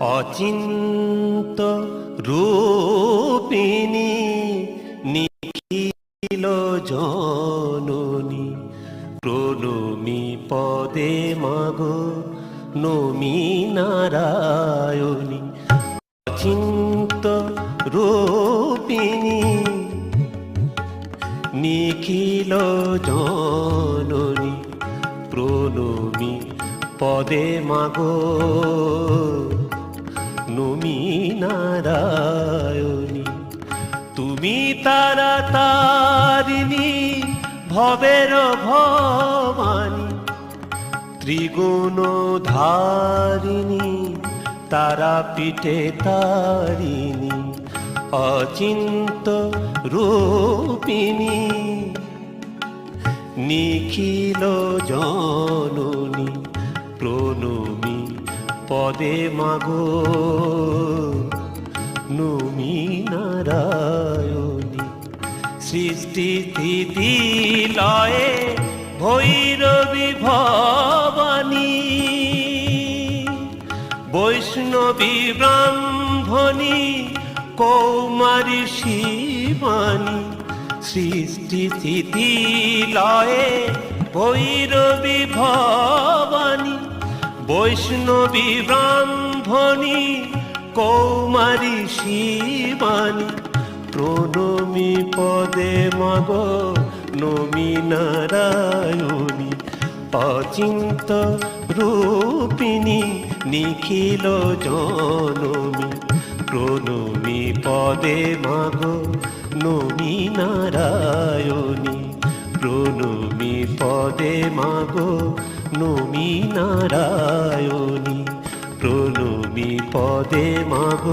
অচিন্ত রূপিণী নিখিল জননী প্রণমি পদে মাগো নমি নারায়ণী। অচিন্ত রূপিণী নিখিল জননী প্রণমি পদে মাগো নমি নারায়ণী। তুমি তারা তারিণী ভবের ভবানী ত্রিগুণ ধারিণী তারা পীঠে তারিণী। অচিন্ত রূপিণী নিখিল জননী প্রণমি পদে মাগো নমি নারায়ণী। সৃষ্টি স্থিতি লয়ে ভৈরবী ভবানী বৈষ্ণবী ব্রাহ্মণী কৌমারী শিবানী। সৃষ্টি স্থিতি লয়ে ভৈরবী ভবানী বৈষ্ণবী ব্রাহ্মণী কৌমারী শিবানী। প্রণমি পদে মাগো নমি নারায়ণী। অচিন্ত রূপিণী নিখিল জননী প্রণমি পদে মাগো নমি নারায়ণী। প্রণমি পদে মাগো নমি নারায়ণী। প্রণমি পদে মাগো